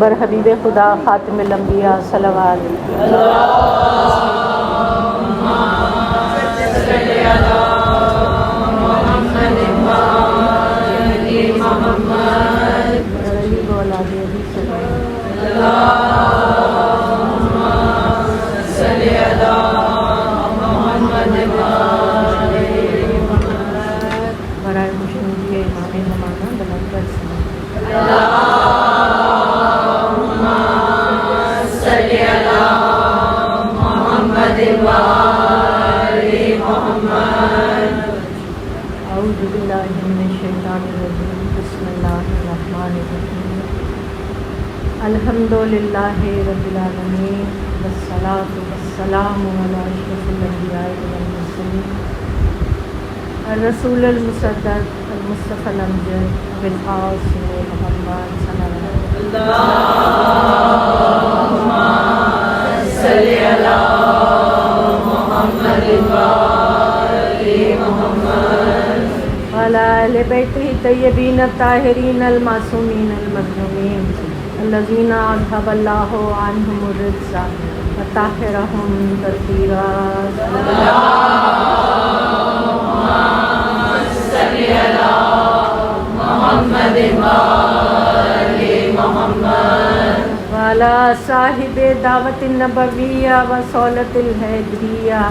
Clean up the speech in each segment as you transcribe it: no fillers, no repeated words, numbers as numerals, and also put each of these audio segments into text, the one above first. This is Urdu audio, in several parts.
بر حبیب خدا خاتم الانبیاء صلوات۔ برائے خوشنودی امام زمانہ بلند پر اعوذ باللہ من الشیطان الرجیم، بسم اللہ الرحمن الرحیم، الحمد للہ رب العالمین، والصلاۃ والسلام علی اشرف الانبیاء والمرسلین، الرسول المصدق المصطفى الامجد بالقاسم محمد صلی اللہ علیہ وسلم۔ اللہم صلی علی محمد وعلی آل بیتہ الطیبین الطاہرین المعصومین المظلومین الذین اذھب اللہ عنہم الرجس وطہرہم تطہیرا۔ وعلی صاحب دعوت النبویہ وصولۃ الحیدریہ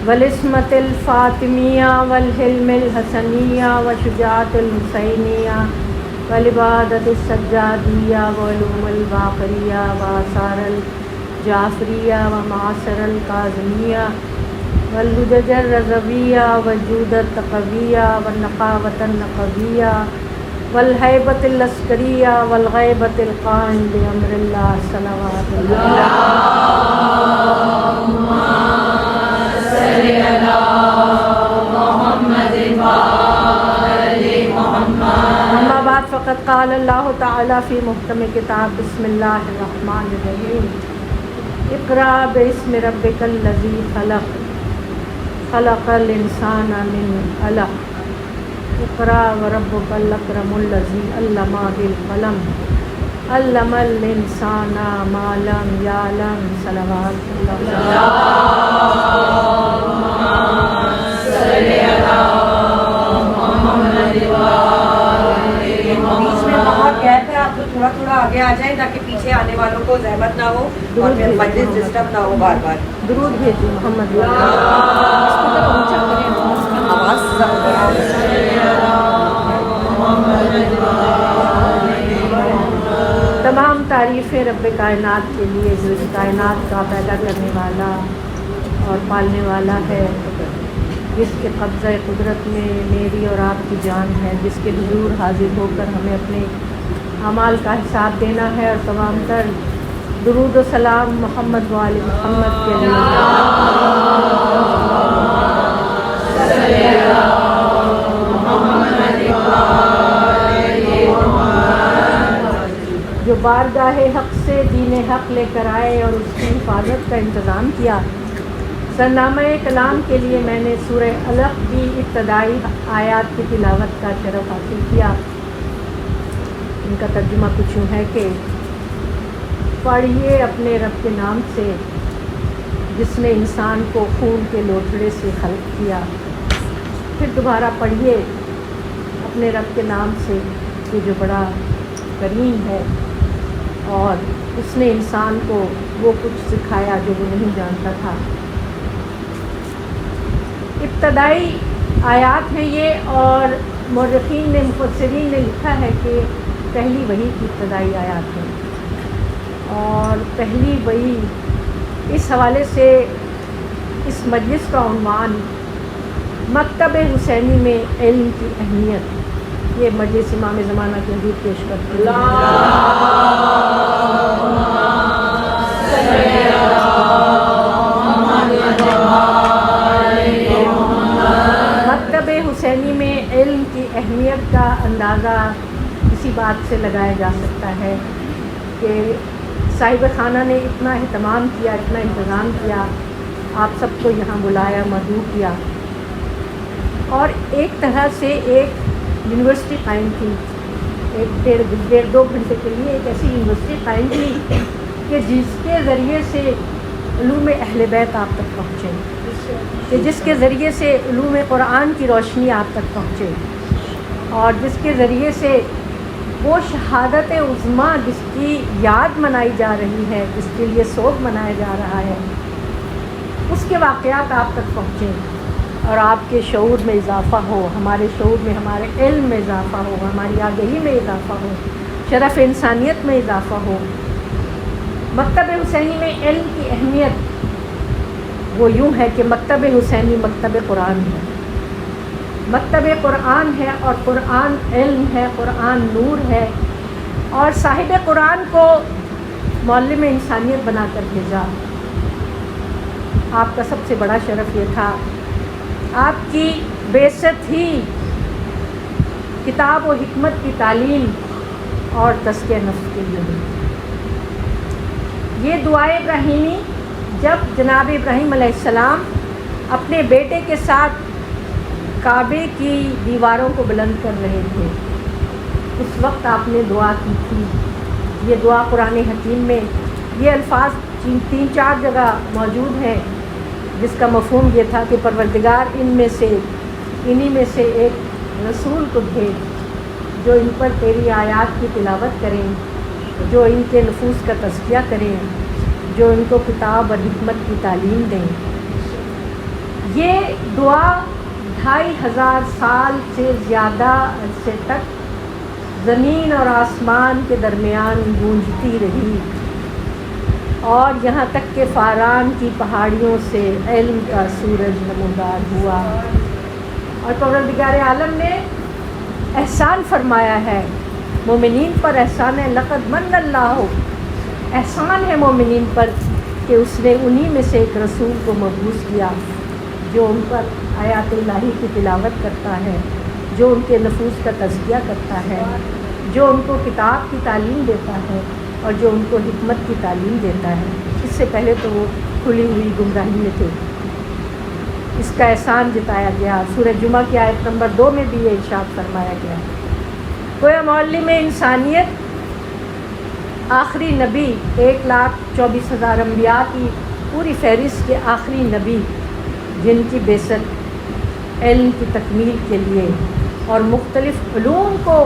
والعصمت الفاطمیہ والحلم الحسنیہ وشجاعت الحسینیہ والعبادت السجادیہ وعلوم الباقریہ وآثار الجعفریہ ومعاصر الکاظمیہ والحجج الرضویہ والجود التقویہ والنقاوت النقویہ والہیبت العسکریہ والغیبت القائم بامر اللہ صلوات اللہ۔ اما بعد فقد قال اللہ تعالی فی محکم کتاب، بسم اللہ الرحمن الرحیم، اقرأ باسم ربک الذی خلق، خلق الانسان من علق، اقرأ وربک الاکرم الذی علم بالقلم، علم الانسان ما لم یعلم۔ صلوات اللہ۔ تھوڑا تھوڑا آگے آ جائیں تاکہ پیچھے آنے والوں کو زحمت نہ ہو اور پھر مجلس ڈسٹرب نہ ہو بار بار۔ درود بھیجیے محمد۔ تمام تعریفیں رب کائنات کے لیے جو اس کائنات کا پیدا کرنے والا اور پالنے والا ہے، جس کے قبضہ قدرت میں میری اور آپ کی جان ہے، جس کے حضور حاضر ہو کر ہمیں اپنے اعمال کا حساب دینا ہے، اور تمام تر درود و سلام محمد و آل محمد کے لیے۔ جو بارگاہ حق سے دین حق لے کر آئے اور اس کی حفاظت کا انتظام کیا۔ سرنامہ کلام کے لیے میں نے سورہ علق کی ابتدائی آیات کی تلاوت کا شرف حاصل کیا۔ ان کا ترجمہ کچھ یوں ہے کہ پڑھیے اپنے رب کے نام سے جس نے انسان کو خون کے لوتھڑے سے خلق کیا۔ پھر دوبارہ پڑھیے اپنے رب کے نام سے کہ جو بڑا کریم ہے اور اس نے انسان کو وہ کچھ سکھایا جو وہ نہیں جانتا تھا۔ ابتدائی آیات ہیں یہ، اور مورخین نے، مفسرین نے لکھا ہے کہ پہلی وحی کی ابتدائی آیات ہیں، اور پہلی وحی اس حوالے سے اس مجلس کا عنوان مکتب حسینی میں علم کی اہمیت، یہ مجلس امام زمانہ کے حضور پیش کرتی ہے۔ مکتب حسینی میں علم کی اہمیت کا اندازہ اسی بات سے لگایا جا سکتا ہے کہ صاحب خانہ نے اتنا اہتمام کیا، اتنا انتظام کیا، آپ سب کو یہاں بلایا، مدعو کیا، اور ایک طرح سے ایک یونیورسٹی قائم کی ڈیڑھ دو گھنٹے کے لیے ایک ایسی یونیورسٹی قائم کی کہ جس کے ذریعے سے علوم اہل بیت آپ تک پہنچے، کہ جس کے ذریعے سے علوم قرآن کی روشنی آپ تک پہنچے، اور جس کے ذریعے سے وہ شہادت عظمیٰ جس کی یاد منائی جا رہی ہے، جس کے لیے سوگ منایا جا رہا ہے، اس کے واقعات آپ تک پہنچیں اور آپ کے شعور میں اضافہ ہو، ہمارے شعور میں، ہمارے علم میں اضافہ ہو، ہماری آگہی میں اضافہ ہو، شرف انسانیت میں اضافہ ہو۔ مکتب حسینی میں علم کی اہمیت وہ یوں ہے کہ مکتب حسینی مکتب قرآن ہے، مکتب قرآن ہے، اور قرآن علم ہے، قرآن نور ہے، اور صاحب قرآن کو معلم انسانیت بنا کر بھیجا۔ آپ کا سب سے بڑا شرف یہ تھا، آپ کی بعثت ہی کتاب و حکمت کی تعلیم اور تزکیہ نفس کے لیے ہوئی۔ یہ دعائے ابراہیمی جب جناب ابراہیم علیہ السلام اپنے بیٹے کے ساتھ کعبے کی دیواروں کو بلند کر رہے تھے، اس وقت آپ نے دعا کی تھی۔ یہ دعا قرآن حکیم میں یہ الفاظ 3-4 جگہ موجود ہیں، جس کا مفہوم یہ تھا کہ پروردگار انہی میں سے ایک رسول کو بھیج جو ان پر تیری آیات کی تلاوت کریں، جو ان کے نفوس کا تزکیہ کریں، جو ان کو کتاب اور حکمت کی تعلیم دیں۔ یہ دعا 2500 سال سے زیادہ عرصے تک زمین اور آسمان کے درمیان گونجتی رہی، اور یہاں تک کہ فاران کی پہاڑیوں سے علم کا سورج نمودار ہوا، اور پروردگار عالم نے احسان فرمایا ہے مومنین پر، احسان ہے لقد من اللہ، احسان ہے مومنین پر کہ اس نے انہی میں سے ایک رسول کو مبعوث کیا جو ان پر آیات الہی کی تلاوت کرتا ہے، جو ان کے نفوس کا تزکیہ کرتا ہے، جو ان کو کتاب کی تعلیم دیتا ہے، اور جو ان کو حکمت کی تعلیم دیتا ہے۔ اس سے پہلے تو وہ کھلی ہوئی گمراہی میں تھے۔ اس کا احسان جتایا گیا۔ سورہ جمعہ کی آیت نمبر 2 میں بھی یہ ارشاد فرمایا گیا۔ گویا معلم انسانیت آخری نبی، 1,24,000 انبیاء کی پوری فہرست کے آخری نبی، جن کی بعثت علم کی تکمیل کے لیے اور مختلف علوم کو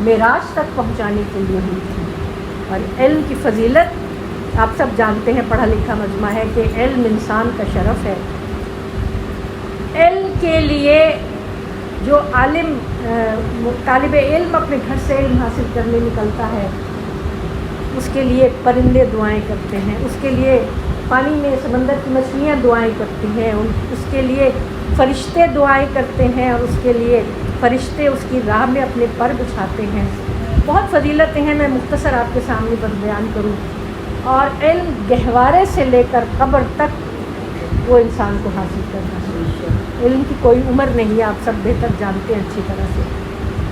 معراج تک پہنچانے کے لیے ہوئی تھی۔ اور علم کی فضیلت آپ سب جانتے ہیں، پڑھا لکھا مجمع ہے کہ علم انسان کا شرف ہے۔ علم کے لیے جو عالم طالب علم اپنے گھر سے علم حاصل کرنے نکلتا ہے، اس کے لیے پرندے دعائیں کرتے ہیں، اس کے لیے پانی میں سمندر کی مچھلیاں دعائیں کرتی ہیں، اس کے لیے فرشتے دعائیں کرتے ہیں، اور اس کے لیے فرشتے اس کی راہ میں اپنے پر بچھاتے ہیں۔ بہت فضیلتیں ہیں، میں مختصر آپ کے سامنے بس بیان کروں۔ اور علم گہوارے سے لے کر قبر تک وہ انسان کو حاصل کرنا ہے۔ علم کی کوئی عمر نہیں، آپ سب بہتر جانتے ہیں اچھی طرح سے،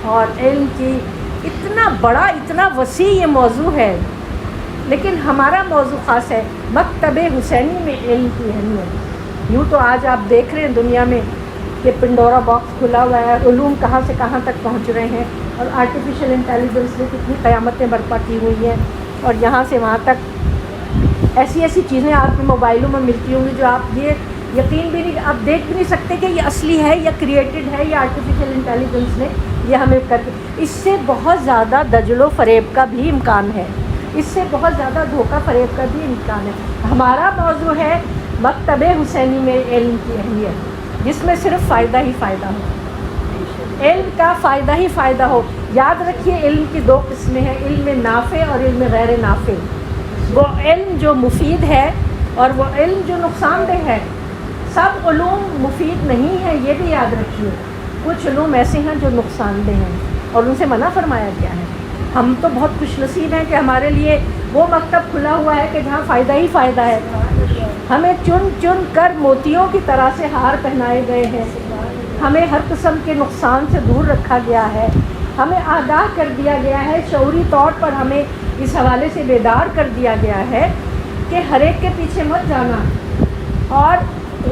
اور علم کی اتنا بڑا، اتنا وسیع یہ موضوع ہے، لیکن ہمارا موضوع خاص ہے مکتب حسینی میں علم کی اہمیت۔ یوں تو آج آپ دیکھ رہے ہیں دنیا میں کہ پنڈورا باکس کھلا ہوا ہے، علوم کہاں سے کہاں تک پہنچ رہے ہیں، اور آرٹیفیشل انٹیلیجنس نے کتنی قیامتیں برپا کی ہوئی ہیں، اور یہاں سے وہاں تک ایسی ایسی چیزیں آپ کے موبائلوں میں ملتی ہوں گی جو آپ یہ یقین بھی نہیں، آپ دیکھ بھی نہیں سکتے کہ یہ اصلی ہے یا کریٹڈ ہے یا آرٹیفیشل انٹیلیجنس نے یہ ہمیں کر کے۔ اس سے بہت زیادہ دجل و فریب کا بھی امکان ہے، اس سے بہت زیادہ دھوکہ فریب کا بھی امکان ہے۔ ہمارا موضوع ہے مکتب حسینی میں علم کی اہمیت، جس میں صرف فائدہ ہی فائدہ ہو، علم کا فائدہ ہی فائدہ ہو۔ یاد رکھیے علم کی 2 قسمیں ہیں، علم نافع اور علم غیر نافع۔ وہ علم جو مفید ہے اور وہ علم جو نقصان دہ ہے۔ سب علوم مفید نہیں ہیں، یہ بھی یاد رکھیے، کچھ علوم ایسے ہیں جو نقصان دہ ہیں اور ان سے منع فرمایا گیا ہے۔ ہم تو بہت خوش نصیب ہیں کہ ہمارے لیے وہ مکتب کھلا ہوا ہے کہ جہاں فائدہ ہی فائدہ ہے۔ ہمیں چن چن کر موتیوں کی طرح سے ہار پہنائے گئے ہیں، ہمیں ہر قسم کے نقصان سے دور رکھا گیا ہے، ہمیں آگاہ کر دیا گیا ہے، شعوری طور پر ہمیں اس حوالے سے بیدار کر دیا گیا ہے کہ ہر ایک کے پیچھے مت جانا، اور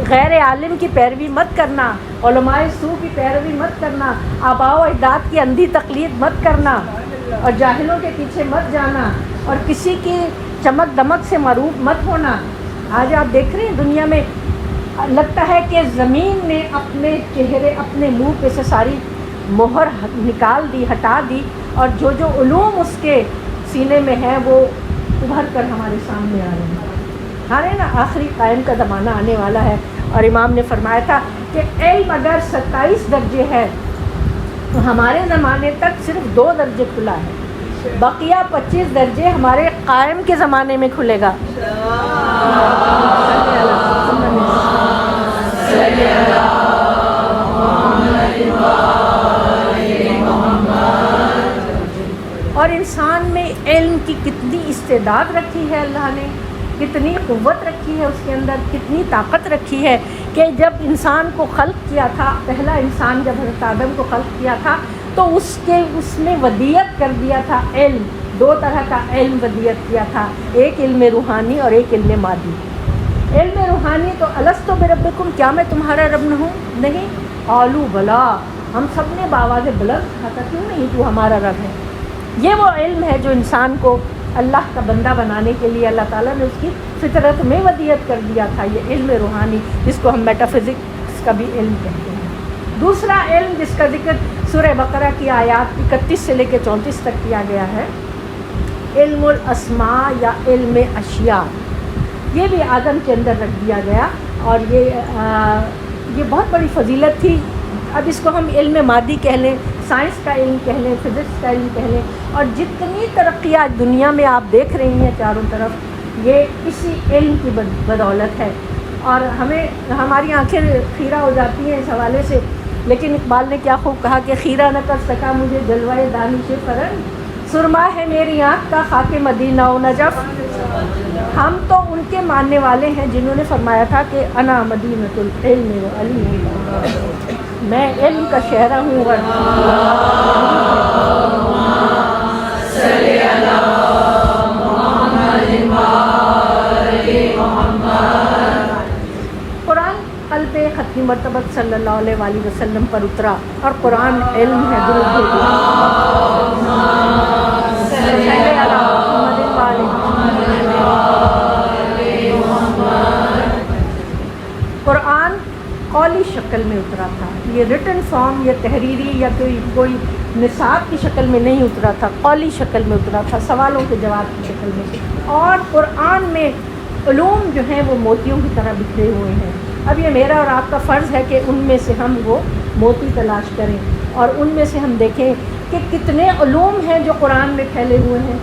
غیر عالم کی پیروی مت کرنا، علماء سوء کی پیروی مت کرنا، آباء و اجداد کی اندھی تقلید مت کرنا، اور جاہلوں کے پیچھے مت جانا اور کسی کی چمک دمک سے معروف مت ہونا۔ آج آپ دیکھ رہے ہیں دنیا میں لگتا ہے کہ زمین نے اپنے چہرے اپنے منہ پہ سے ساری مہر نکال دی، ہٹا دی، اور جو جو علوم اس کے سینے میں ہے وہ ابھر کر ہمارے سامنے آ رہے ہیں۔ ہاں نا، آخری قائم کا زمانہ آنے والا ہے، اور امام نے فرمایا تھا کہ علم اگر 27 درجے ہے تو ہمارے زمانے تک صرف 2 درجے کھلا ہے، بقیہ 25 درجے ہمارے قائم کے زمانے میں کھلے گا۔ اور انسان میں علم کی کتنی استعداد رکھی ہے اللہ نے، کتنی قوت رکھی ہے اس کے اندر، کتنی طاقت رکھی ہے کہ جب انسان کو خلق کیا تھا، پہلا انسان جب حضرت آدم کو خلق کیا تھا تو اس میں ودیت کر دیا تھا علم، 2 طرح کا علم ودیت کیا تھا، ایک علم روحانی اور ایک علم مادی۔ علم روحانی تو الستو بربکم، کیا میں تمہارا رب نہ ہوں؟ نہیں، قالوا بلا، ہم سب نے بآواز بلند کہا تھا کیوں نہیں تو ہمارا رب ہے۔ یہ وہ علم ہے جو انسان کو اللہ کا بندہ بنانے کے لیے اللہ تعالیٰ نے اس کی فطرت میں ودیت کر دیا تھا، یہ علم روحانی جس کو ہم میٹا فزکس کا بھی علم کہتے ہیں۔ دوسرا علم جس کا ذکر سورہ بقرہ کی آیات 31 سے لے کے 34 تک کیا گیا ہے، علم الاسماء یا علم اشیاء، یہ بھی آدم کے اندر رکھ دیا گیا، اور یہ بہت بڑی فضیلت تھی۔ اب اس کو ہم علم مادی کہہ لیں، سائنس کا علم کہہ لیں، فزکس کا علم کہہ لیں، اور جتنی ترقیات دنیا میں آپ دیکھ رہی ہیں چاروں طرف، یہ اسی علم کی بدولت ہے۔ اور ہماری آنکھیں خیرہ ہو جاتی ہیں اس حوالے سے، لیکن اقبال نے کیا خوب کہا کہ خیرہ نہ کر سکا مجھے جلوہ دانش فرن، سرما ہے میری آنکھ کا خاک مدینہ و نجف۔ ہم تو ان کے ماننے والے ہیں جنہوں نے فرمایا تھا کہ انا مدینۃ العلم و علی، میں علم کا شہرہ ہوں۔ قرآن قلب ختمی مرتبہ صلی اللہ علیہ وآلہ وسلم پر اترا، اور قرآن علم ہے، درود قرآن قولی شکل میں اترا تھا، یہ ریٹن فارم یا تحریری یا کوئی نصاب کی شکل میں نہیں اترا تھا، قولی شکل میں اترا تھا، سوالوں کے جواب کی شکل میں۔ اور قرآن میں علوم جو ہیں وہ موتیوں کی طرح بکھرے ہوئے ہیں۔ اب یہ میرا اور آپ کا فرض ہے کہ ان میں سے ہم وہ موتی تلاش کریں، اور ان میں سے ہم دیکھیں کہ کتنے علوم ہیں جو قرآن میں پھیلے ہوئے ہیں۔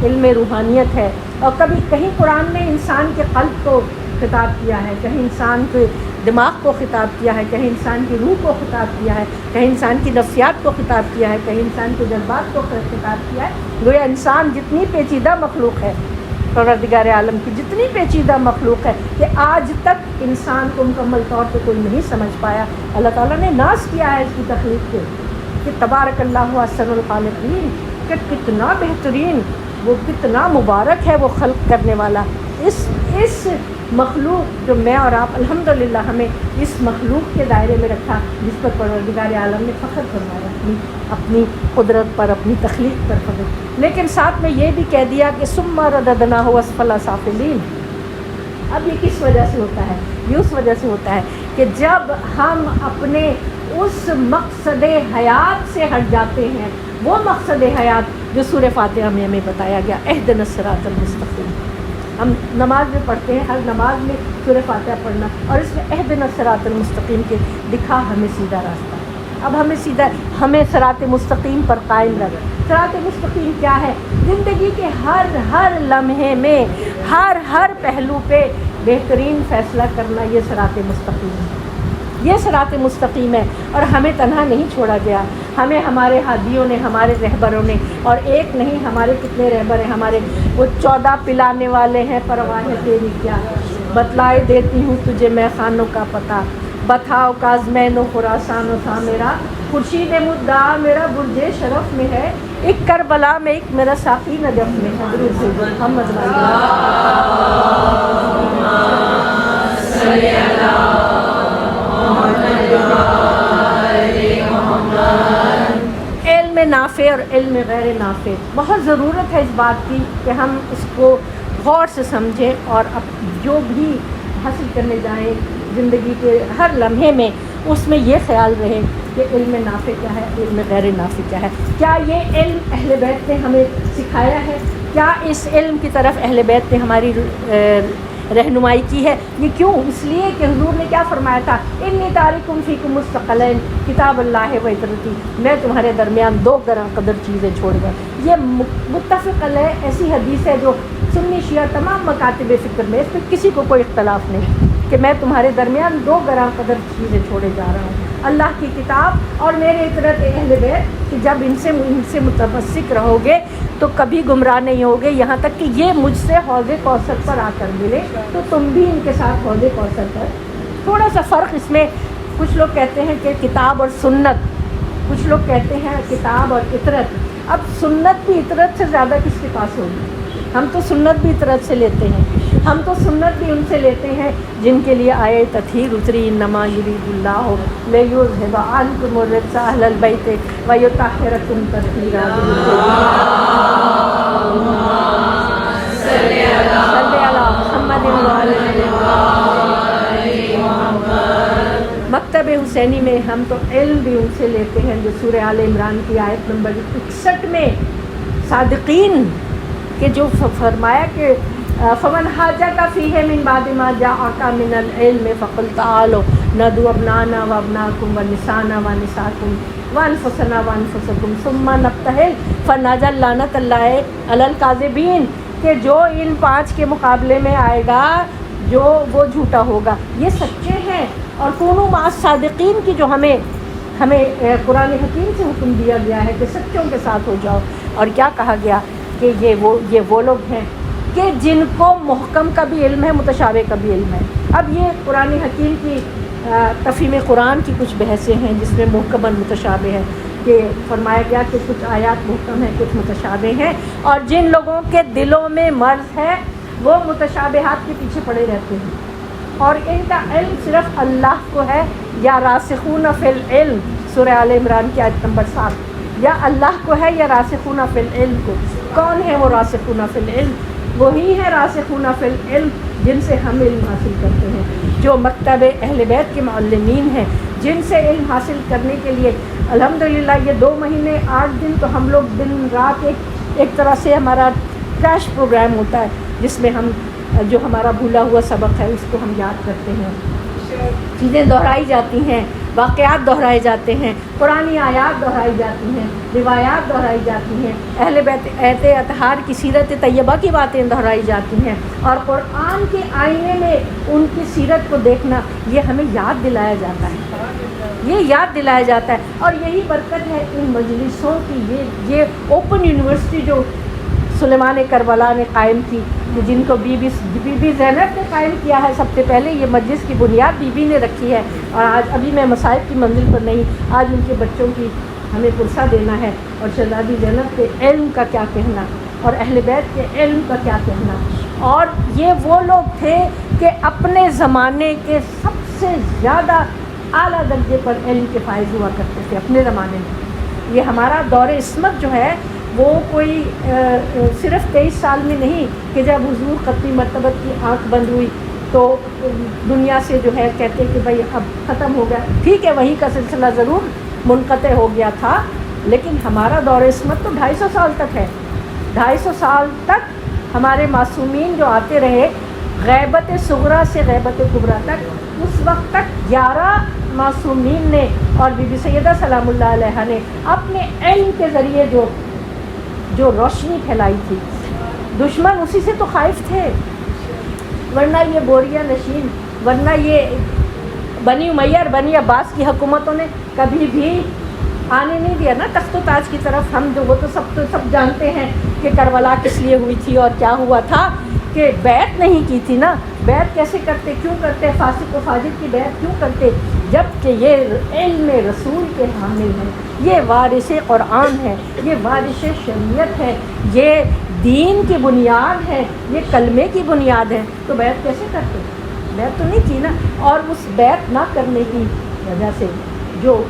علم روحانیت ہے، اور کہیں قرآن نے انسان کے قلب کو خطاب کیا ہے، کہیں انسان کے دماغ کو خطاب کیا ہے، کہیں انسان کی روح کو خطاب کیا ہے، کہیں انسان کی نفسیات کو خطاب کیا ہے، کہیں انسان کے جذبات کو خطاب کیا ہے۔ گویا انسان جتنی پیچیدہ مخلوق ہے، پروردگار عالم کی جتنی پیچیدہ مخلوق ہے کہ آج تک انسان کو مکمل طور پہ کوئی نہیں سمجھ پایا، اللہ تعالیٰ نے ناز کیا ہے اس کی تخلیق کے، کہ تبارک اللہ احسن الخالقین، کہ کتنا بہترین، وہ کتنا مبارک ہے وہ خلق کرنے والا۔ اس مخلوق جو میں اور آپ الحمدللہ ہمیں اس مخلوق کے دائرے میں رکھا، جس پر پروردگار عالم نے فخر فرمایا اپنی قدرت پر، اپنی تخلیق پر فخر، لیکن ساتھ میں یہ بھی کہہ دیا کہ ثم رددناہ اسفل سافلین۔ اب یہ کس وجہ سے ہوتا ہے؟ یہ اس وجہ سے ہوتا ہے کہ جب ہم اپنے اس مقصد حیات سے ہٹ جاتے ہیں، وہ مقصد حیات جو سورہ فاتحہ میں ہمیں بتایا گیا، اہدنا الصراط المستقیم، ہم نماز میں پڑھتے ہیں، ہر نماز میں سورہ فاتحہ پڑھنا، اور اس میں اہدنا الصراط المستقیم کے دکھا ہمیں سیدھا راستہ۔ اب ہمیں صراط مستقیم پر قائم رکھ۔ صراط مستقیم کیا ہے؟ زندگی کے ہر لمحے میں، ہر پہلو پہ بہترین فیصلہ کرنا، یہ صراط مستقیم ہے، یہ صراط مستقیم ہے۔ اور ہمیں تنہا نہیں چھوڑا گیا، ہمیں ہمارے ہادیوں نے، ہمارے رہبروں نے، اور ایک نہیں ہمارے کتنے رہبر ہیں، ہمارے وہ 14 پلانے والے ہیں، پرواہ تیری کیا، بتلائے دیتی ہوں تجھے میں خانوں کا پتہ، بتاؤ کازمین و خراسان و تھا میرا، خورشید مدعا میرا برج شرف میں ہے، ایک کربلا میں، ایک میرا ساقی نجف میں ہے۔ درود بھیجو محمد علم نافع اور علم غیر نافع، بہت ضرورت ہے اس بات کی کہ ہم اس کو غور سے سمجھیں اور اب جو بھی حاصل کرنے جائیں زندگی کے ہر لمحے میں اس میں یہ خیال رہے کہ علم نافع کیا ہے، علم غیر نافع کیا ہے. کیا یہ علم اہل بیت نے ہمیں سکھایا ہے؟ کیا اس علم کی طرف اہل بیت نے ہماری رہنمائی کی ہے؟ یہ کیوں؟ اس لیے کہ حضور نے کیا فرمایا تھا، انی تارکم فیکم مستقلین کتاب اللہ و عترتی، میں تمہارے درمیان دو گراں قدر چیزیں چھوڑ گیا. یہ متفق علیہ ایسی حدیث ہے جو سنی شیعہ تمام مکاتب فکر میں اس پہ کسی کو کوئی اختلاف نہیں کہ میں تمہارے درمیان دو گراں قدر چیزیں چھوڑے جا رہا ہوں، اللہ کی کتاب اور میرے عترت اہل بیت، کہ جب ان سے متمسک رہو گے تو کبھی گمراہ نہیں ہوگے، یہاں تک کہ یہ مجھ سے حوض کوثر پر آ کر ملے تو تم بھی ان کے ساتھ حوض کوثر پر. تھوڑا سا فرق اس میں، کچھ لوگ کہتے ہیں کہ کتاب اور سنت، کچھ لوگ کہتے ہیں کتاب اور عطرت. اب سنت بھی عطرت سے زیادہ کس کے پاس ہوگی؟ ہم تو سنت بھی عطرت سے لیتے ہیں، ہم تو سنت بھی ان سے لیتے ہیں جن کے لیے آئے تطہیر اتری، انما یرید اللہ لیذھب عنکم الرجس اہل البیت ویطہرکم تطہیرا. صلی علی محمد مکتب حسینی میں ہم تو علم بھی ان سے لیتے ہیں جو سورہ آل عمران کی آیت نمبر 61 میں صادقین کہ جو فرمایا کہ فمن حاجک فیہ من بعد ما جاءک من العلم فقل تعالوا ندعو ابناءنا وابناءکم ونساءنا ونساءکم وانفسنا وانفسکم ثم نبتہل فنجعل لعنۃ اللہ علی الکاذبین، کہ جو ان 5 کے مقابلے میں آئے گا جو وہ جھوٹا ہوگا. یہ سچے ہیں. اور کونوا مع الصادقین کی جو ہمیں قرآن حکیم سے حکم دیا گیا ہے کہ سچوں کے ساتھ ہو جاؤ. اور کیا کہا گیا کہ یہ وہ لوگ ہیں کہ جن کو محکم کا بھی علم ہے، متشابہ کا بھی علم ہے. اب یہ قرآن حکیم کی تفہیم قرآن کی کچھ بحثیں ہیں جس میں محکم اور متشابہ ہے، کہ فرمایا گیا کہ کچھ آیات محکم ہیں، کچھ متشابہ ہیں، اور جن لوگوں کے دلوں میں مرض ہے وہ متشابہات کے پیچھے پڑے رہتے ہیں اور ان کا علم صرف اللہ کو ہے، یا راسخون فی العلم سورہ آل عمران کی آیت نمبر 7، یا اللہ کو ہے یا راسخون فی العلم کو. کون ہے وہ راسخون فی العلم؟ وہی ہے راسخون فی العلم جن سے ہم علم حاصل کرتے ہیں، جو مکتب اہل بیت کے معلمین ہیں، جن سے علم حاصل کرنے کے لیے الحمدللہ یہ 2 مہینے 8 دن تو ہم لوگ دن رات ایک طرح سے ہمارا کریش پروگرام ہوتا ہے جس میں ہم جو ہمارا بھولا ہوا سبق ہے اس کو ہم یاد کرتے ہیں. چیزیں دہرائی جاتی ہیں، واقعات دہرائے جاتے ہیں، قرآنی آیات دہرائی جاتی ہیں، روایات دہرائی جاتی ہیں، اہل بیت اطہار کی سیرت طیبہ کی باتیں دہرائی جاتی ہیں، اور قرآن کے آئینے میں ان کی سیرت کو دیکھنا یہ ہمیں یاد دلایا جاتا ہے، یہ یاد دلایا جاتا ہے. اور یہی برکت ہے ان مجلسوں کی. یہ اوپن یونیورسٹی جو سلیمان کربلا نے قائم کی، جن کو بی بی زینب نے قائم کیا ہے سب سے پہلے، یہ مجلس کی بنیاد بی بی نے رکھی ہے. اور آج ابھی میں مصائب کی منزل پر نہیں، آج ان کے بچوں کی ہمیں پرسہ دینا ہے. اور شہزادی زینب کے علم کا کیا کہنا، اور اہل بیت کے علم کا کیا کہنا. اور یہ وہ لوگ تھے کہ اپنے زمانے کے سب سے زیادہ اعلیٰ درجے پر علم کے فائز ہوا کرتے تھے اپنے زمانے میں. یہ ہمارا دور عصمت جو ہے وہ کوئی صرف 23 سال میں نہیں کہ جب حضور ختمی مرتبت کی آنکھ بند ہوئی تو دنیا سے جو ہے کہتے کہ بھائی اب ختم ہو گیا. ٹھیک ہے، وہیں کا سلسلہ ضرور منقطع ہو گیا تھا، لیکن ہمارا دور عصمت تو 250 سال تک ہے. 250 سال تک ہمارے معصومین جو آتے رہے غیبت صغریٰ سے غیبت کبریٰ تک، اس وقت تک 11 معصومین نے اور بی بی سیدہ سلام اللہ علیہا نے اپنے علم کے ذریعے جو روشنی پھیلائی تھی. دشمن اسی سے تو خائف تھے، ورنہ یہ بوریہ نشین، ورنہ یہ بنی امیہ اور بنی عباس کی حکومتوں نے کبھی بھی آنے نہیں دیا نا تخت و تاج کی طرف. ہم وہ تو سب جانتے ہیں کہ کربلا کس لیے ہوئی تھی اور کیا ہوا تھا، کہ بیعت نہیں کی تھی نا. بیعت کیسے کرتے، کیوں کرتے، فاسق و فاجر کی بیعت کیوں کرتے، جب کہ یہ علم رسول کے حامل ہیں، یہ وارث قرآن ہے، یہ وارث شریعت ہے، یہ دین کی بنیاد ہے، یہ کلمے کی بنیاد ہے. تو بیعت کیسے کرتے؟ بیعت تو نہیں کی نا. اور اس بیعت نہ کرنے کی وجہ سے جو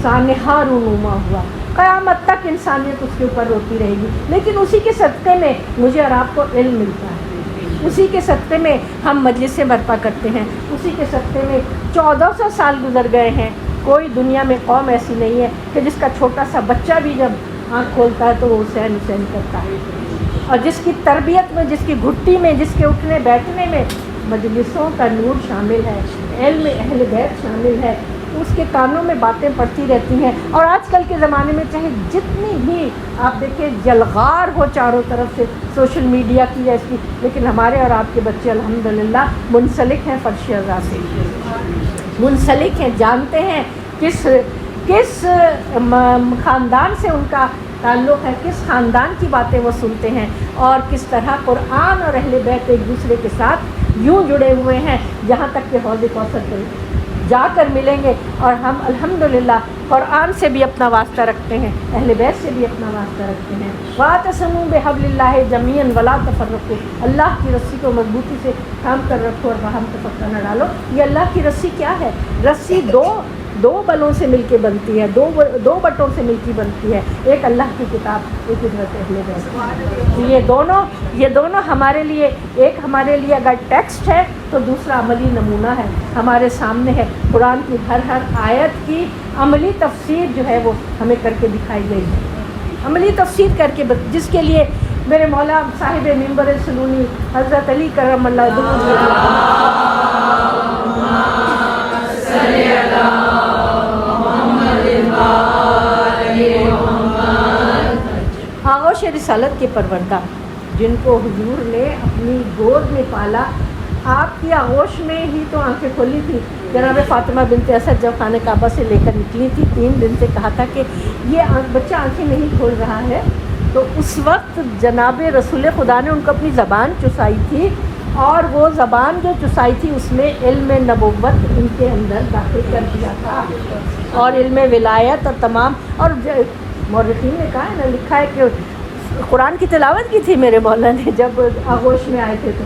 سانحہ رونما ہوا، قیامت تک انسانیت اس کے اوپر روتی رہے گی. لیکن اسی کے صدقے میں مجھے اور آپ کو علم ملتا ہے, اسی کے صدقے میں ہم مجلسیں برپا کرتے ہیں, اسی کے صدقے میں 1400 سال گزر گئے ہیں. کوئی دنیا میں قوم ایسی نہیں ہے کہ جس کا چھوٹا سا بچہ بھی جب آنکھ کھولتا ہے تو وہ حسین حسین کرتا ہے, اور جس کی تربیت میں, جس کی گھٹی میں, جس کے اٹھنے بیٹھنے میں مجلسوں کا نور شامل ہے, علم اہل بیت شامل ہے, اس کے کانوں میں باتیں پڑتی رہتی ہیں. اور آج کل کے زمانے میں چاہے جتنی بھی آپ دیکھیں جلغار ہو چاروں طرف سے سوشل میڈیا کی یا اس کی, لیکن ہمارے اور آپ کے بچے الحمدللہ منسلک ہیں فرش ازا سے, منسلک ہیں, جانتے ہیں کس خاندان سے ان کا تعلق ہے, کس خاندان کی باتیں وہ سنتے ہیں, اور کس طرح قرآن اور اہل بیت ایک دوسرے کے ساتھ یوں جڑے ہوئے ہیں جہاں تک کہ حوض کوثر پر جا کر ملیں گے. اور ہم الحمدللہ قرآن سے بھی اپنا واسطہ رکھتے ہیں, اہل بیت سے بھی اپنا واسطہ رکھتے ہیں. واعتصموا بحبل اللہ جمیعا ولا تفرقوا, اللہ کی رسی کو مضبوطی سے تھام کر رکھو اور باہم تفرقہ نہ ڈالو. یہ اللہ کی رسی کیا ہے؟ رسی دو بلوں سے مل کے بنتی ہے, دو بٹوں سے مل کے بنتی ہے, ایک اللہ کی کتاب, ایک حضرت اہل بیت. یہ دونوں ہمارے لیے, ایک ہمارے لیے اگر ٹیکسٹ ہے تو دوسرا عملی نمونہ ہے, ہمارے سامنے ہے. قرآن کی ہر آیت کی عملی تفسیر جو ہے وہ ہمیں کر کے دکھائی گئی ہے, عملی تفسیر کر کے, جس کے لیے میرے مولا صاحب منبر سلونی حضرت علی کرم اللہ آغوش رسالت کے پروردہ, جن کو حضور نے اپنی گود میں پالا, آپ کی آغوش میں ہی تو آنکھیں کھولی تھی. جناب فاطمہ بنت اسد جب خانہ کعبہ سے لے کر نکلی تھی, 3 دن سے کہا تھا کہ یہ بچہ آنکھیں نہیں کھول رہا ہے, تو اس وقت جناب رسول خدا نے ان کو اپنی زبان چسائی تھی, اور وہ زبان جو چسائی تھی اس میں علم نبوت ان کے اندر داخل کر دیا تھا, اور علم ولایت اور تمام. اور مورخین نے کہا ہے نا, لکھا ہے کہ قرآن کی تلاوت کی تھی میرے مولا نے جب آغوش میں آئے تھے تو,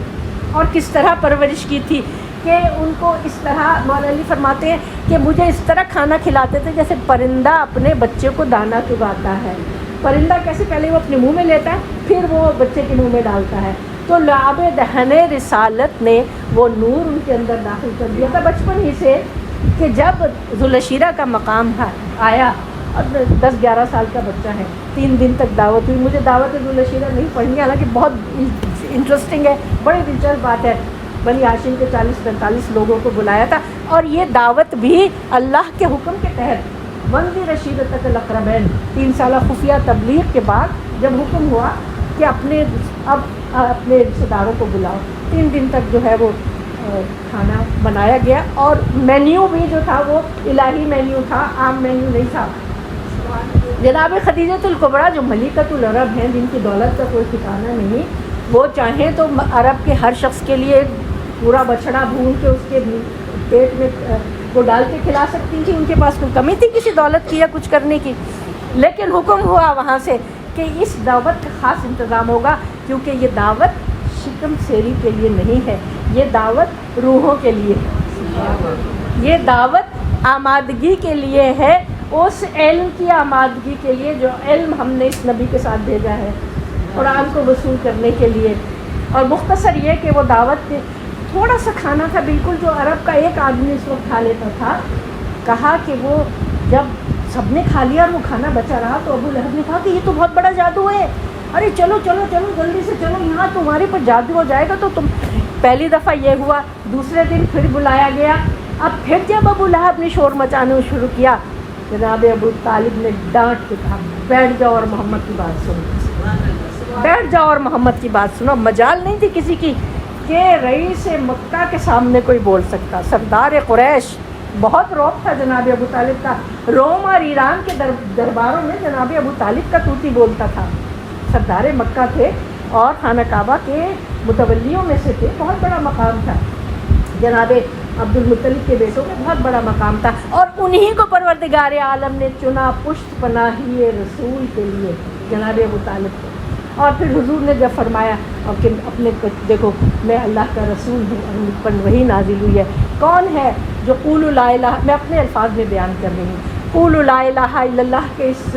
اور کس طرح پرورش کی تھی کہ ان کو اس طرح, مولا علی فرماتے ہیں کہ مجھے اس طرح کھانا کھلاتے تھے جیسے پرندہ اپنے بچے کو دانہ چباتا ہے. پرندہ کیسے, پہلے وہ اپنے منہ میں لیتا ہے پھر وہ بچے کے منہ میں ڈالتا ہے. تو لعب دہن رسالت نے وہ نور ان کے اندر داخل کر دیا تھا بچپن ہی سے, کہ جب ذوالعشیرہ کا مقام آیا, اور 10-11 سال کا بچہ ہے, 3 دن تک دعوت ہوئی. مجھے دعوت ذوالعشیرہ نہیں پڑھنی, حالانکہ بہت انٹرسٹنگ ہے, بڑی دلچسپ بات ہے. بنی ہاشم کے 40-45 لوگوں کو بلایا تھا, اور یہ دعوت بھی اللہ کے حکم کے تحت. وَانذِرْ عَشِيرَتَكَ الْأَقْرَبِينَ 3 سالہ خفیہ تبلیغ کے بعد جب حکم ہوا کہ اپنے رشتہ داروں کو بلاؤ, 3 دن تک جو ہے وہ کھانا بنایا گیا, اور مینیو بھی جو تھا وہ الہی مینیو تھا, عام مینیو نہیں تھا. جناب خدیجۃ الکبریٰ جو ملکۃ العرب ہیں, جن کی دولت کا کوئی ٹھکانہ نہیں, وہ چاہیں تو عرب کے ہر شخص کے لیے پورا بچڑا بھون کے اس کے پیٹ میں وہ ڈال کے کھلا سکتی تھی, ان کے پاس کوئی کمی تھی کسی دولت کی یا کچھ کرنے کی. لیکن حکم ہوا وہاں سے کہ اس دعوت کا خاص انتظام ہوگا, کیونکہ یہ دعوت شکم سیری کے لیے نہیں ہے, یہ دعوت روحوں کے لیے ہے, یہ دعوت آمادگی کے لیے ہے, اس علم کی آمادگی کے لیے جو علم ہم نے اس نبی کے ساتھ بھیجا ہے قرآن کو وصول کرنے کے لیے. اور مختصر یہ کہ وہ دعوت تھوڑا سا کھانا تھا, بالکل جو عرب کا ایک آدمی اس وقت کھا لیتا تھا. کہا کہ وہ جب سب نے کھا لیا اور وہ کھانا بچا رہا, تو ابو لہب نے کہا کہ یہ تو بہت بڑا جادو ہے, ارے چلو چلو چلو جلدی سے چلو, یہاں تمہارے پر جادو ہو جائے گا. تو تم پہلی دفعہ یہ ہوا, دوسرے دن پھر بلایا گیا. اب پھر جب ابو لہب نے شور مچانا شروع کیا, جناب ابو طالب نے ڈانٹ کے کہا بیٹھ جاؤ اور محمد کی بات سنو, بیٹھ جاؤ اور محمد کی بات سنو. مجال نہیں تھی کسی کی کہ رئیس مکہ کے سامنے کوئی بول سکتا, سردار قریش. بہت رعب تھا جناب ابو طالب کا, روم اور ایران کے درباروں میں جناب ابو طالب کا طوطی بولتا تھا. سردار مکہ تھے اور خانہ کعبہ کے متولیوں میں سے تھے, بہت بڑا مقام تھا. جناب عبد المطلب کے بیٹوں میں بہت بڑا مقام تھا, اور انہی کو پروردگار عالم نے چنا پشت پناہی رسول کے لیے, جناب ابو طالب کو. اور پھر حضور نے جب فرمایا اور کہ اپنے دیکھو میں اللہ کا رسول ہوں اور مجھ پر وحی نازل ہوئی ہے, کون ہے جو قولوا لا الہ, میں اپنے الفاظ میں بیان کر رہی ہوں, قولوا لا الہ الا اللہ کے اس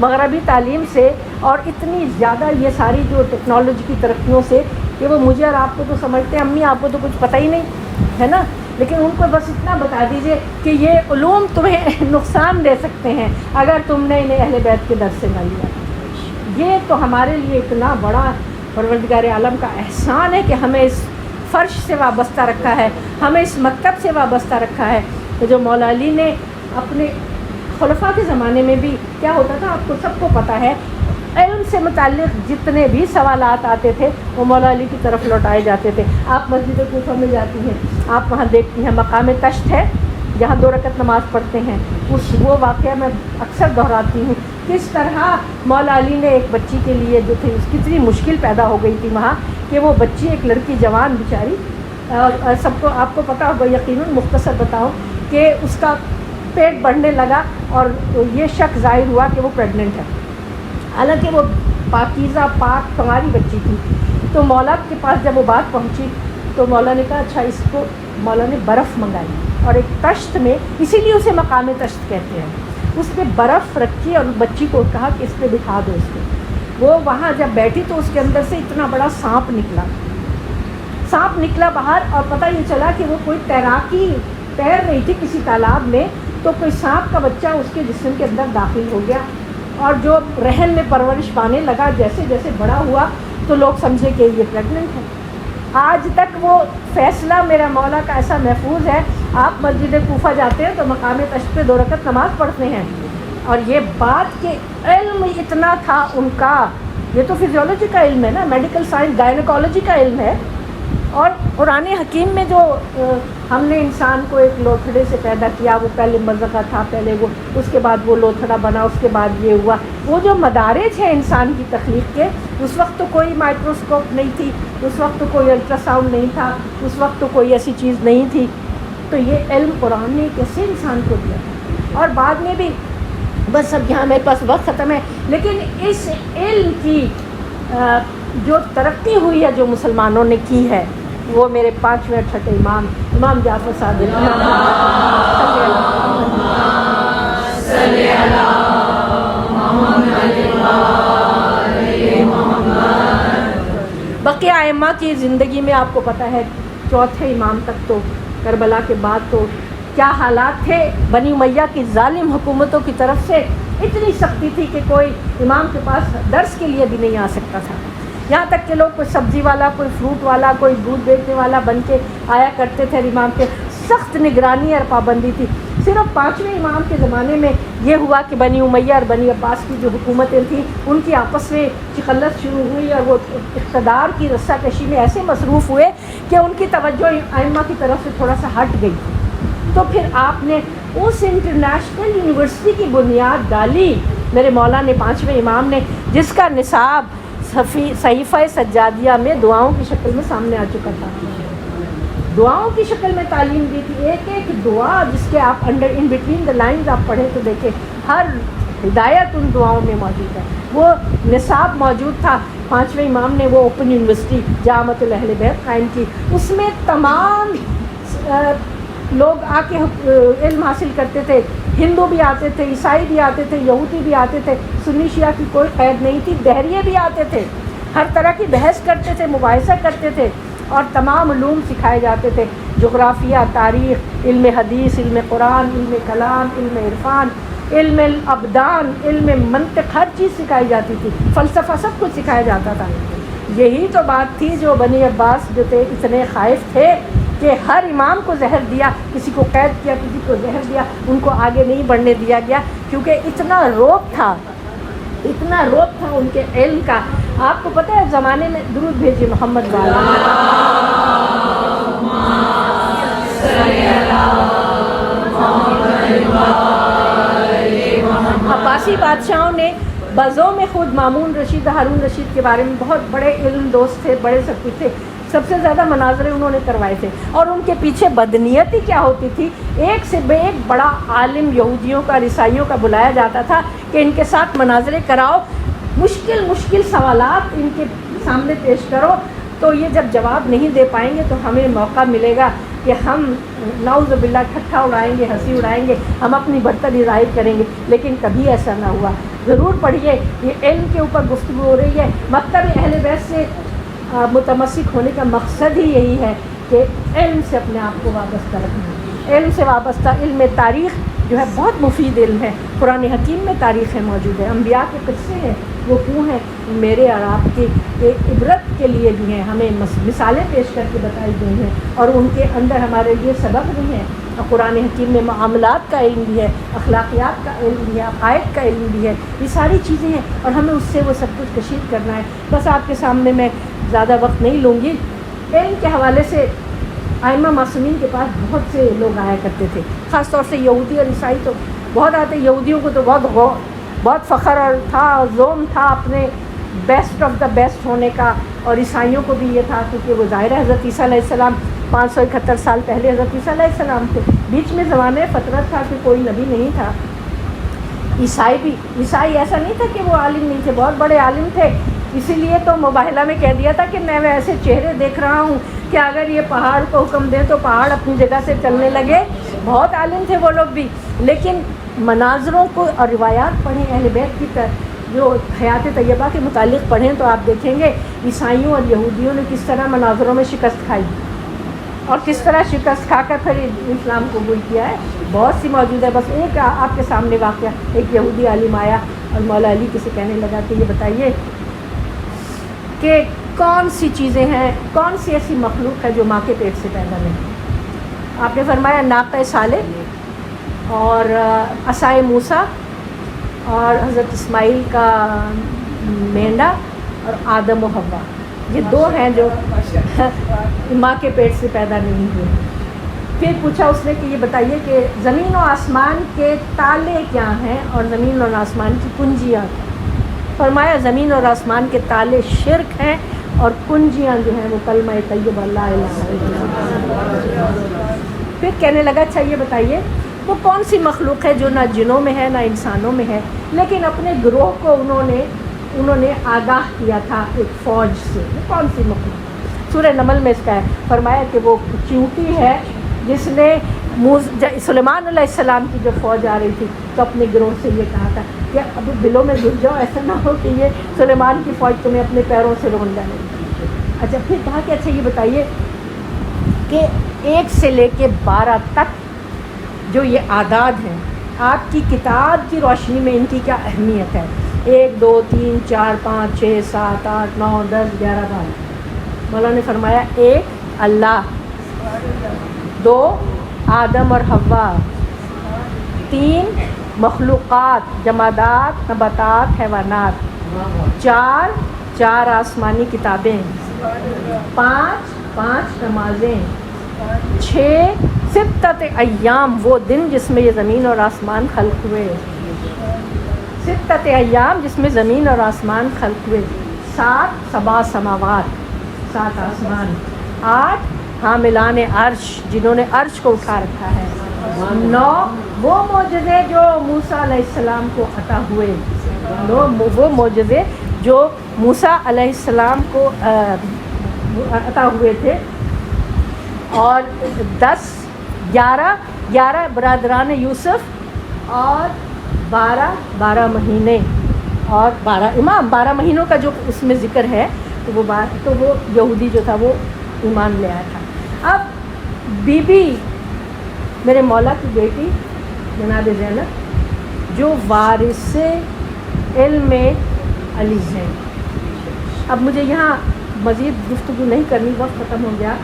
مغربی تعلیم سے اور اتنی زیادہ یہ ساری جو ٹیکنالوجی کی ترقیوں سے کہ وہ مجھے اور آپ کو تو سمجھتے ہیں امی آپ کو تو کچھ پتہ ہی نہیں ہے نا، لیکن ان کو بس اتنا بتا دیجئے کہ یہ علوم تمہیں نقصان دے سکتے ہیں اگر تم نے انہیں اہل بیت کے در سے نہ لیا۔ یہ تو ہمارے لیے اتنا بڑا پروردگار عالم کا احسان ہے کہ ہمیں اس فرش سے وابستہ رکھا ہے، ہمیں اس مکتب سے وابستہ رکھا ہے۔ تو جو مولا علی نے اپنے خلفاء کے زمانے میں بھی کیا ہوتا تھا آپ کو سب کو پتہ ہے، علم سے متعلق جتنے بھی سوالات آتے تھے وہ مولا علی کی طرف لوٹائے جاتے تھے۔ آپ مسجد کوفہ میں جاتی ہیں، آپ وہاں دیکھتی ہیں مقام تشت ہے جہاں 2 رکعت نماز پڑھتے ہیں، وہ واقعہ میں اکثر دہراتی ہوں، کس طرح مولا علی نے ایک بچی کے لیے جو تھی اس کی اتنی مشکل پیدا ہو گئی تھی وہاں کہ وہ بچی ایک لڑکی جوان بیچاری، اور سب کو آپ کو پتہ ہوگا یقیناً، مختصر بتاؤں کہ اس کا پیٹ بڑھنے لگا اور یہ شک ظاہر ہوا کہ وہ پریگننٹ ہے، حالانکہ وہ پاکیزہ پاک ہماری بچی تھی۔ تو مولا کے پاس جب وہ بات پہنچی تو مولا نے کہا اچھا اس کو، مولا نے برف منگائی اور ایک تشت میں، اسی لیے اسے مقام تشت کہتے ہیں، اس پہ برف رکھی اور بچی کو کہا کہ اس پہ بٹھا دو اس کو۔ وہ وہاں جب بیٹھی تو اس کے اندر سے اتنا بڑا سانپ نکلا باہر، اور پتہ یہ چلا کہ وہ کوئی تیر رہی تھی کسی تالاب میں، تو کوئی سانپ کا بچہ اس کے جسم کے اندر داخل ہو گیا، اور جو رحم میں پرورش پانے لگا، جیسے جیسے بڑا ہوا تو لوگ سمجھے کہ یہ پریگننٹ ہے۔ آج تک وہ فیصلہ میرا مولا کا ایسا محفوظ ہے، آپ مسجد کوفہ جاتے ہیں تو مقام تشت پہ 2 رکعت نماز پڑھتے ہیں، اور یہ بات کہ علم اتنا تھا ان کا، یہ تو فزیولوجی کا علم ہے نا، میڈیکل سائنس گائنیکالوجی کا علم ہے۔ اور قرآن حکیم میں جو ہم نے انسان کو ایک لوتھڑے سے پیدا کیا، وہ پہلے مضغہ تھا، پہلے وہ، اس کے بعد وہ لوتھڑا بنا، اس کے بعد یہ ہوا، وہ جو مدارج ہیں انسان کی تخلیق کے، اس وقت تو کوئی مائکروسکوپ نہیں تھی، اس وقت تو کوئی الٹرا ساؤنڈ نہیں تھا، اس وقت تو کوئی ایسی چیز نہیں تھی، تو یہ علم قرآن نے کیسے انسان کو دیا۔ اور بعد میں بھی بس اب یہاں میرے پاس وقت ختم ہے، لیکن اس علم کی جو ترقی ہوئی ہے جو مسلمانوں نے کی ہے، وہ میرے 5ویں اور 6ٹھے امام جعفر صادق بقیہ ائمہ کی زندگی میں آپ کو پتہ ہے 4تھے امام تک تو کربلا کے بعد تو کیا حالات تھے، بنی امیہ کی ظالم حکومتوں کی طرف سے اتنی سختی تھی کہ کوئی امام کے پاس درس کے لیے بھی نہیں آ سکتا تھا، یہاں تک کہ لوگ کوئی سبزی والا، کوئی فروٹ والا، کوئی دودھ بیچنے والا بن کے آیا کرتے تھے امام کے، سخت نگرانی اور پابندی تھی۔ صرف 5ویں امام کے زمانے میں یہ ہوا کہ بنی امیہ اور بنی عباس کی جو حکومتیں تھیں ان کی آپس میں چقلت شروع ہوئی، اور وہ اقتدار کی رسہ کشی میں ایسے مصروف ہوئے کہ ان کی توجہ ائمہ کی طرف سے تھوڑا سا ہٹ گئی۔ تو پھر آپ نے اس انٹرنیشنل یونیورسٹی کی بنیاد ڈالی میرے مولا نے، 5ویں امام نے، جس کا نصاب صحیفہ سجادیہ میں دعاؤں کی شکل میں سامنے آ چکا تھا، دعاؤں کی شکل میں تعلیم دی تھی، ایک ایک دعا جس کے آپ under in between the lines آپ پڑھیں تو دیکھیں ہر ہدایت ان دعاؤں میں موجود ہے، وہ نصاب موجود تھا۔ 5ویں امام نے وہ اوپن یونیورسٹی جامعۃ اہل بیت قائم کی، اس میں تمام لوگ آ کے علم حاصل کرتے تھے، ہندو بھی آتے تھے، عیسائی بھی آتے تھے، یہودی بھی آتے تھے، سنی شیعہ کی کوئی قید نہیں تھی، دہریے بھی آتے تھے، ہر طرح کی بحث کرتے تھے، مباحثہ کرتے تھے، اور تمام علوم سکھائے جاتے تھے، جغرافیہ، تاریخ، علم حدیث، علم قرآن، علم کلام، علم عرفان، علم الابدان، علم منطق، ہر چیز سکھائی جاتی تھی، فلسفہ سب کچھ سکھایا جاتا تھا۔ یہی تو بات تھی جو بنی عباس جو تھے اتنے خائف تھے کہ ہر امام کو زہر دیا، کسی کو قید کیا، کسی کو زہر دیا، ان کو آگے نہیں بڑھنے دیا گیا، کیونکہ اتنا روب تھا ان کے علم کا۔ آپ کو پتہ ہے زمانے میں درود بھیجیے محمد والا، عباسی بادشاہوں نے بازوں میں خود مامون رشید، ہارون رشید کے بارے میں بہت بڑے علم دوست تھے، بڑے سب کچھ تھے، سب سے زیادہ مناظرے انہوں نے کروائے تھے، اور ان کے پیچھے بدنیتی کیا ہوتی تھی، ایک سے بے ایک بڑا عالم یہودیوں کا، عیسائیوں کا بلایا جاتا تھا کہ ان کے ساتھ مناظرے کراؤ، مشکل سوالات ان کے سامنے پیش کرو، تو یہ جب جواب نہیں دے پائیں گے تو ہمیں موقع ملے گا کہ ہم نعوذ باللہ ٹھٹھا اڑائیں گے، ہنسی اڑائیں گے، ہم اپنی برتری ظاہر کریں گے، لیکن کبھی ایسا نہ ہوا۔ ضرور پڑھیے. یہ علم کے اوپر گفتگو ہو رہی ہے. مکتب اہل بیت سے متمسک ہونے کا مقصد ہی یہی ہے کہ علم سے اپنے آپ کو وابستہ رکھنا. علم سے وابستہ علم تاریخ جو ہے بہت مفید علم ہے. قرآن حکیم میں تاریخیں موجود ہیں, انبیاء کے قصے ہیں, وہ کیوں ہیں میرے اور آپ کے عبرت کے لیے بھی ہیں. ہمیں مثالیں پیش کر کے بتائی گئی ہیں اور ان کے اندر ہمارے لیے سبق بھی ہیں. قرآن حکیم میں معاملات کا علم بھی ہے, اخلاقیات کا علم بھی ہے, عقائد کا علم بھی ہے. یہ ساری چیزیں ہیں اور ہمیں اس سے وہ سب کچھ کشید کرنا ہے. بس آپ کے سامنے میں زیادہ وقت نہیں لوں گی. علم کے حوالے سے ائمہ معصومین کے پاس بہت سے لوگ آیا کرتے تھے, خاص طور سے یہودی اور عیسائی تو بہت آتے. یہودیوں کو تو بہت فخر اور تھا, زوم تھا اپنے بیسٹ آف دا بیسٹ ہونے کا, اور عیسائیوں کو بھی یہ تھا کیونکہ وہ ظاہر ہے حضرت عیسیٰ علیہ السلام 571 سال پہلے حضرت عیسیٰ علیہ السلام تھے. بیچ میں زمانے فترت تھا کہ کوئی نبی نہیں تھا. عیسائی ایسا نہیں تھا کہ وہ عالم نہیں تھے, بہت بڑے عالم تھے. اسی لیے تو مباہلہ میں کہہ دیا تھا کہ میں ایسے چہرے دیکھ رہا ہوں کہ اگر یہ پہاڑ کو حکم دیں تو پہاڑ اپنی جگہ سے چلنے لگے. بہت عالم تھے وہ لوگ بھی, لیکن مناظروں کو اور روایات پڑھیں اہل بیت کی جو حیات طیبہ کے متعلق پڑھیں تو آپ دیکھیں گے عیسائیوں اور یہودیوں نے کس طرح مناظروں میں شکست کھائی اور کس طرح شکست کھا کر پھر اسلام قبول کیا ہے. بہت سی موجود ہے. بس ایک آپ کے سامنے واقعہ, ایک یہودی عالم آیا اور مولا علی کسی کہنے لگا کہ یہ بتائیے کہ کون سی چیزیں ہیں, کون سی ایسی مخلوق ہے جو ماں کے پیٹ سے پیدا نہیں. آپ نے فرمایا ناقہ صالح اور عصائے موسیٰ اور حضرت اسماعیل کا مینڈا اور آدم و حوا, یہ دو ہیں جو ماں کے پیٹ سے پیدا نہیں ہوئے. پھر پوچھا اس نے کہ یہ بتائیے کہ زمین و آسمان کے تالے کیا ہیں اور زمین اور آسمان کی کنجیاں کیا. فرمایا زمین اور آسمان کے تالے شرک ہیں اور کنجیاں جو ہیں وہ کلمہ طیبہ لا الہ الا اللہ. پھر کہنے لگا اچھا یہ بتائیے وہ کون سی مخلوق ہے جو نہ جنوں میں ہے نہ انسانوں میں ہے, لیکن اپنے گروہ کو انہوں نے آگاہ کیا تھا ایک فوج سے. وہ کون سی مخلوق؟ سورہ نمل میں اس کا ہے. فرمایا کہ وہ چیونٹی ہے جس نے سلیمان علیہ السلام کی جو فوج آ رہی تھی تو اپنے گروہ سے یہ کہا تھا کہ اب دلوں میں گھس جاؤ, ایسا نہ ہو کہ یہ سلیمان کی فوج تمہیں اپنے پیروں سے رون ڈالے. اچھا پھر کہا کہ اچھا یہ بتائیے کہ 1 سے لے کے 12 تک جو یہ اعداد ہیں آپ کی کتاب کی روشنی میں ان کی کیا اہمیت ہے؟ 1 2 3 4 5 6 7 8 9 10 11 12. مولا نے فرمایا 1 اللہ, 2 آدم اور حوا, 3 مخلوقات جمادات نباتات حیوانات, 4 آسمانی کتابیں, 5 نمازیں, 6 ستت ایام وہ دن جس میں یہ زمین اور آسمان خلق ہوئے, 6 ایام جس میں زمین اور آسمان خلق ہوئے, 7 سبع سماوات 7 آسمان, 8 حاملان عرش جنہوں نے عرش کو اٹھا رکھا ہے, 9 وہ معجزے جو موسیٰ علیہ السلام کو عطا ہوئے, وہ معجزے جو موسیٰ علیہ السلام کو عطا ہوئے تھے, اور 11 برادران یوسف اور 12 مہینے اور 12 امام. 12 مہینوں کا جو اس میں ذکر ہے تو وہ یہودی جو تھا وہ ایمان لے آیا تھا. اب بی بی میرے مولا کی بیٹی جناب زینب جو وارث علم علی ہیں. اب مجھے یہاں مزید گفتگو نہیں کرنی, وقت ختم ہو گیا.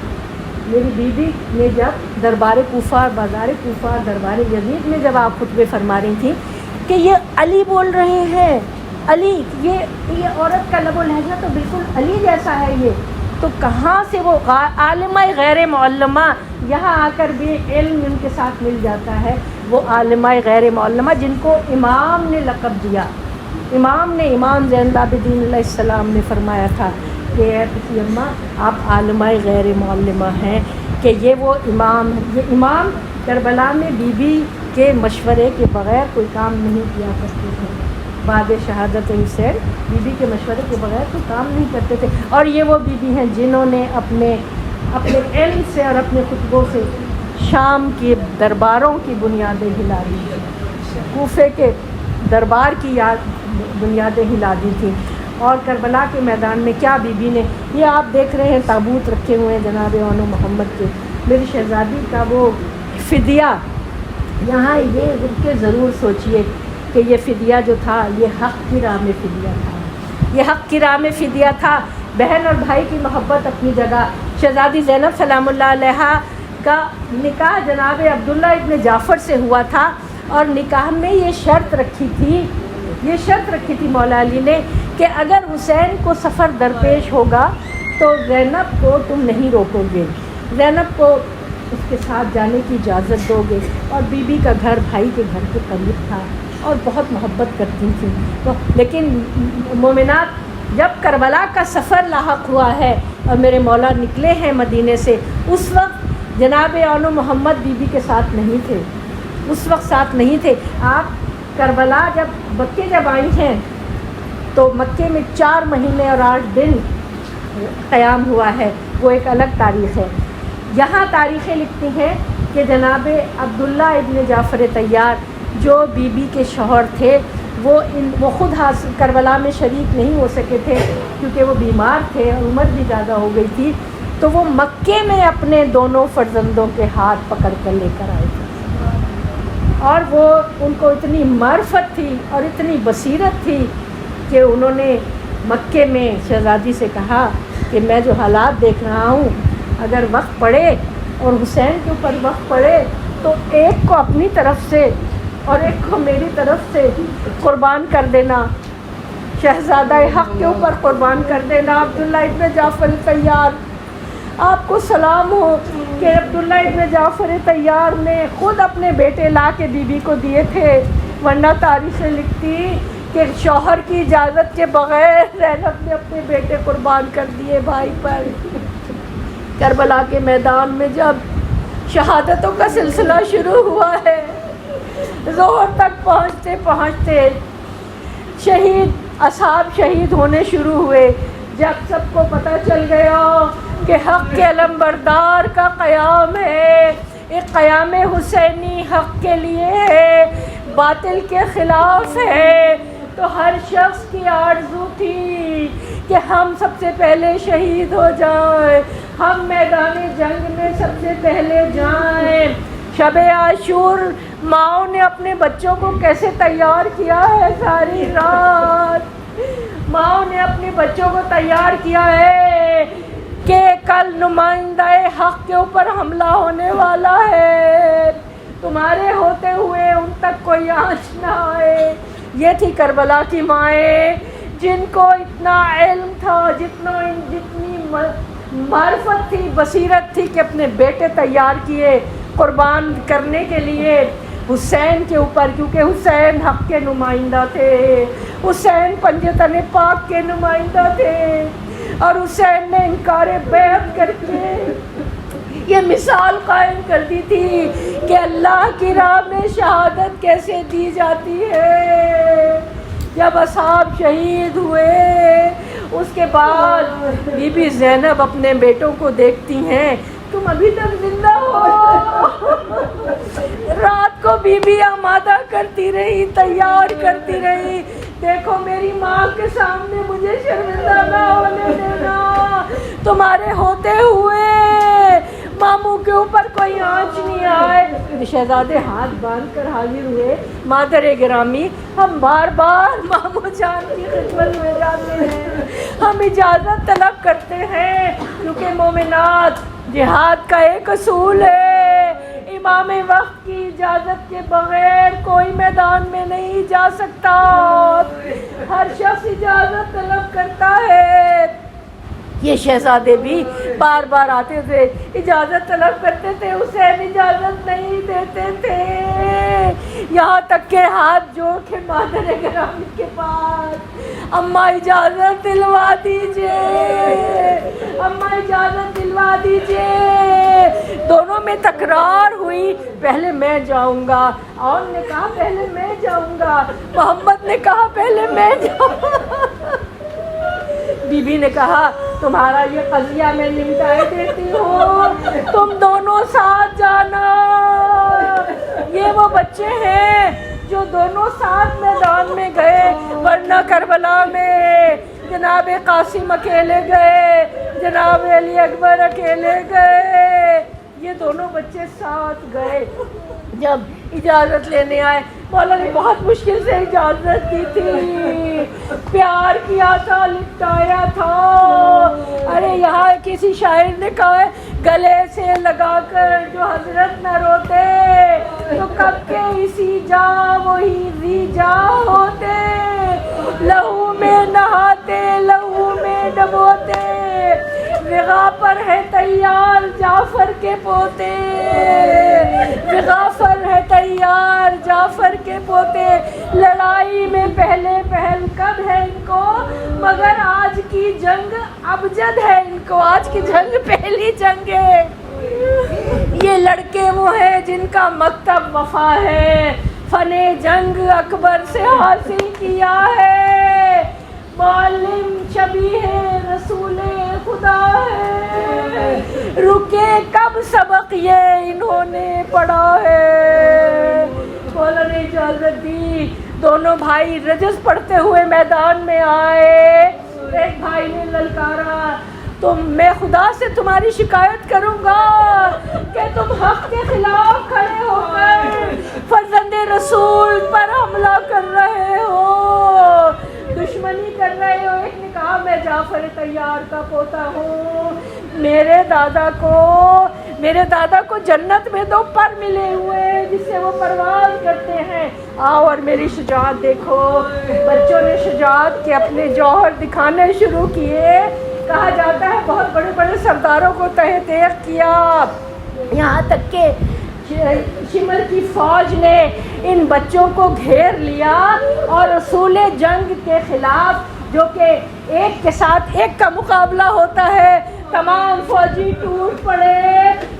میری بیوی نے جب دربار کوفہ, بازار کوفہ, دربار یزید میں جب آپ خطبے فرما رہی تھیں کہ یہ علی بول رہے ہیں, علی, یہ عورت کا لب و لہجہ تو بالکل علی جیسا ہے, یہ تو کہاں سے وہ عالمہ غیر معلمہ یہاں آ کر بھی علم ان کے ساتھ مل جاتا ہے. وہ عالمہ غیر معلمہ جن کو امام نے لقب دیا. امام زین العابدین علیہ السلام نے فرمایا تھا کہ اے پتی اماں آپ عالمہ غیر معلمہ ہیں, کہ یہ وہ امام ہے. یہ امام کربلا میں بی بی کے مشورے کے بغیر کوئی کام نہیں کیا کرتے تھے. بعد شہادت حسین بی بی کے مشورے کے بغیر کوئی کام نہیں کرتے تھے. اور یہ وہ بی بی ہیں جنہوں نے اپنے علم سے اور اپنے خطبوں سے شام کے درباروں کی بنیادیں ہلا دی. کوفے کے دربار کی یاد بنیادیں ہلا دی تھیں. اور کربلا کے میدان میں کیا بی بی نے، یہ آپ دیکھ رہے ہیں تابوت رکھے ہوئے ہیں جناب آن محمد کے، میری شہزادی کا وہ فدیہ. یہاں یہ رک کے ضرور سوچئے کہ یہ فدیہ جو تھا یہ حق کی راہ میں فدیہ تھا، یہ حق کی راہ میں فدیہ تھا. بہن اور بھائی کی محبت اپنی جگہ. شہزادی زینب سلام اللہ علیہا کا نکاح جناب عبداللہ ابن جعفر سے ہوا تھا، اور نکاح میں یہ شرط رکھی تھی مولا علی نے کہ اگر حسین کو سفر درپیش ہوگا تو زینب کو تم نہیں روکو گے، زینب کو اس کے ساتھ جانے کی اجازت دو گے. اور بی بی کا گھر بھائی کے گھر کے قریب تھا اور بہت محبت کرتی تھیں. لیکن مومنات، جب کربلا کا سفر لاحق ہوا ہے اور میرے مولا نکلے ہیں مدینے سے، اس وقت جناب آن محمد بی بی کے ساتھ نہیں تھے، اس وقت ساتھ نہیں تھے. آپ کربلا مکے جب آئی ہیں تو مکے میں 4 مہینے اور 8 دن قیام ہوا ہے، وہ ایک الگ تاریخ ہے. یہاں تاریخیں لکھتی ہیں کہ جناب عبداللہ ابن جعفر طیار جو بی بی کے شوہر تھے وہ خود کربلا میں شریک نہیں ہو سکے تھے کیونکہ وہ بیمار تھے اور عمر بھی زیادہ ہو گئی تھی. تو وہ مکے میں اپنے دونوں فرزندوں کے ہاتھ پکڑ کر لے کر آئے تھے، اور وہ ان کو اتنی معرفت تھی اور اتنی بصیرت تھی کہ انہوں نے مکے میں شہزادی سے کہا کہ میں جو حالات دیکھ رہا ہوں، اگر وقت پڑے اور حسین کے اوپر وقت پڑے تو ایک کو اپنی طرف سے اور ایک کو میری طرف سے قربان کر دینا، شہزادہ حق کے اوپر قربان کر دینا. عبداللہ ابن جعفر طیار، آپ کو سلام ہو کہ عبداللہ ابن جعفر طیار نے خود اپنے بیٹے لا کے بی بی کو دیے تھے، ورنہ تاریخیں لکھتی کہ شوہر کی اجازت کے بغیر زینب نے اپنے بیٹے قربان کر دیے بھائی پر. کربلا کے میدان میں جب شہادتوں کا سلسلہ شروع ہوا ہے، ظہر تک پہنچتے شہید اصحاب شہید ہونے شروع ہوئے. جب سب کو پتہ چل گیا کہ حق کے علمبردار کا قیام ہے، ایک قیام حسینی حق کے لیے ہے، باطل کے خلاف ہے، تو ہر شخص کی آرزو تھی کہ ہم سب سے پہلے شہید ہو جائیں، ہم میدان جنگ میں سب سے پہلے جائیں. شب عاشور ماؤں نے اپنے بچوں کو کیسے تیار کیا ہے، ساری رات ماؤں نے اپنے بچوں کو تیار کیا ہے کہ کل نمائندہ حق کے اوپر حملہ ہونے والا ہے، تمہارے ہوتے ہوئے ان تک کوئی آنچ نہ آئے. یہ تھی کربلا کی مائیں جن کو اتنا علم تھا، جتنی معرفت تھی، بصیرت تھی کہ اپنے بیٹے تیار کیے قربان کرنے کے لیے حسین کے اوپر، کیونکہ حسین حق کے نمائندہ تھے، حسین پنجتن پاک کے نمائندہ تھے، اور حسین نے انکار بیعت کر کے یہ مثال قائم کر دی تھی کہ اللہ کی راہ میں شہادت کیسے دی جاتی ہے. جب اصحاب شہید ہوئے اس کے بعد بی بی زینب اپنے بیٹوں کو دیکھتی ہیں، تم ابھی تک زندہ ہو. رات کو بی بی آمادہ کرتی رہی، تیار کرتی رہی، دیکھو میری ماں کے سامنے مجھے شرمندہ نہ ہونے دینا، تمہارے ہوتے ہوئے ماموں کے اوپر کوئی آنچ نہیں آئے. شہزادے ہاتھ باندھ کر حاضر ہوئے، مادر گرامی ہم بار بار ماموں جان کی خدمت میں جاتے ہیں، ہم اجازت طلب کرتے ہیں، کیونکہ مومنات جہاد کا ایک اصول ہے، امام وقت کی اجازت کے بغیر کوئی میدان میں نہیں جا سکتا، ہر شخص اجازت طلب کرتا ہے. یہ شہزادے بھی بار بار آتے تھے، اجازت طلب کرتے تھے، حسین اجازت نہیں دیتے تھے، یہاں تک کہ ہاتھ جوڑ کے مادر گرامی کے پاس، اماں اجازت دلوا دیجیے، اماں اجازت دلوا دیجیے. دونوں میں تکرار ہوئی، پہلے میں جاؤں گا، اور نے کہا پہلے میں جاؤں گا، محمد نے کہا پہلے میں جاؤں گا. بی بی نے کہا تمہارا یہ قضیہ میں نمٹائے دیتی ہوں، تم دونوں ساتھ جانا. یہ وہ بچے ہیں جو دونوں ساتھ میدان میں گئے، ورنہ کربلا میں جناب قاسم اکیلے گئے، جناب علی اکبر اکیلے گئے، یہ دونوں بچے ساتھ گئے۔ جب اجازت لینے آئے، مولا نے بہت مشکل سے اجازت دی تھی، پیار کیا تھا، لپٹایا تھا۔ ارے یہاں کسی شاعر نے کہا ہے، گلے سے لگا کر جو حضرت نہ روتے تو کب کے اسی جا وہی ری جا ہوتے، لہو میں نہاتے لہو میں ڈبوتے، وغا پر ہے تیار جعفر کے پوتے، وغا پر ہے تیار جعفر کے پوتے، لڑائی میں پہلے پہل کب ہے ان کو، مگر آج کی جنگ ابجد ہے ان کو، آج کی جنگ پہلی جنگ ہے۔ یہ لڑکے وہ ہیں جن کا مکتب وفا ہے، فن جنگ اکبر سے حاصل کیا ہے، معلم شبیہ رسول خدا ہے، رکے کب سبق یہ انہوں نے پڑھا ہے۔ مولا نے اجازت دی، دونوں بھائی رجز پڑھتے ہوئے میدان میں آئے۔ ایک بھائی نے للکارا، میں خدا سے تمہاری شکایت کروں گا کہ تم حق کے خلاف کھڑے ہو کر فرزند رسول پر حملہ کر رہے ہو، دشمنی کر رہے ہو۔ ایک نے کہا، میں جعفر طیار کا پوتا ہوں، میرے دادا کو جنت میں 2 پر ملے ہوئے جس سے وہ پرواز کرتے ہیں، آؤ اور میری شجاعت دیکھو۔ بچوں نے شجاعت کے اپنے جوہر دکھانے شروع کیے۔ کہا جاتا ہے بہت بڑے بڑے سرداروں کو تہ تیغ کیا، یہاں تک کہ شمر کی فوج نے ان بچوں کو گھیر لیا اور اصول جنگ کے خلاف، جو کہ ایک کے ساتھ ایک کا مقابلہ ہوتا ہے، تمام فوجی ٹوٹ پڑے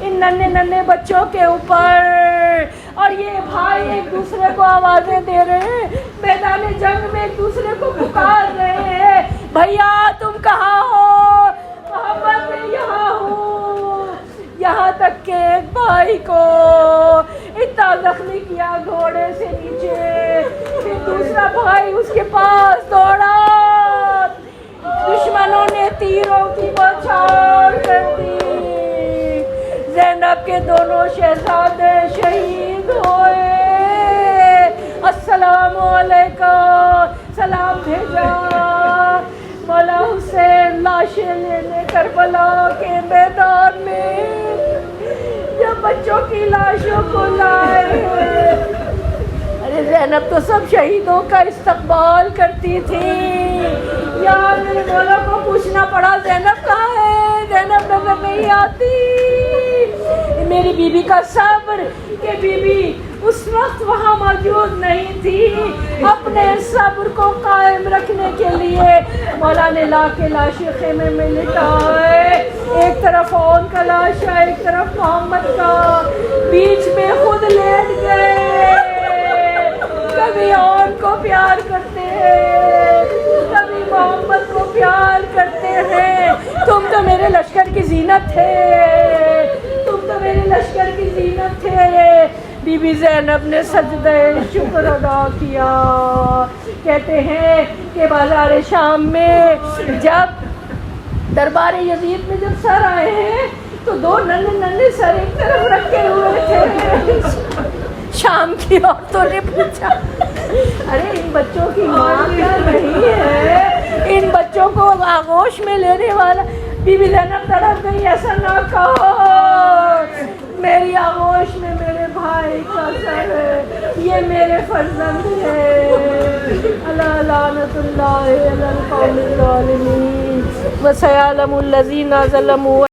ان ننھے ننھے بچوں کے اوپر، اور یہ بھائی ایک دوسرے کو آوازیں دے رہے ہیں، میدان جنگ میں ایک دوسرے کو پکار رہے ہیں، بھیا تم کہاں ہو؟ محمد میں یہاں ہوں۔ یہاں تک کہ ایک بھائی کو اتنا زخمی کیا گھوڑے سے نیچے، پھر دوسرا بھائی اس کے پاس دوڑا، دشمنوں نے تیروں کی بوچھاڑ کر دی، زینب کے دونوں شہزادے شہید ہوئے۔ السلام علیکم، سلام بھیجا۔ مولا حسین لاشیں لینے کربلا کے میدان میں جب بچوں کی لاشوں کو لائے، ارے زینب تو سب شہیدوں کا استقبال کرتی تھی، یار میرے مولا کو پوچھنا پڑا زینب کہاں ہے، زینب نظر نہیں آتی۔ میری بیوی کا صبر کہ بیوی اس وقت وہاں موجود نہیں تھی، اپنے صبر کو قائم رکھنے کے لیے مولا نے لا کے لاشیں خیمے میں لٹائے، ایک طرف اون کا لاشا، ایک طرف محمد کا، بیچ میں خود لیٹ گئے۔ کبھی اون کو پیار کرتے ہیں، کبھی محمد کو پیار کرتے ہیں۔ تم تو میرے لشکر کی زینت تھے، تم تو میرے لشکر کی زینت تھے۔ بی بی زینب نے سجدہ شکر ادا کیا۔ کہتے ہیں کہ بازار شام میں جب دربار یزید میں جب سر آئے ہیں تو 2 ننھے ننھے سر ایک طرف رکھے ہوئے تھے۔ شام کی عورتوں نے پوچھا، ارے ان بچوں کی ماں کیا نہیں ہے، ان بچوں کو آغوش میں لینے والا؟ بی بی زینب تڑپ گئی، ایسا نہ کہو، میری آغوش میں میرے بھائی کا سر ہے، یہ میرے فرزند ہے۔ اللہ لعنت اللہ علی القوم الظالمین وسیعلم الذین ظلموا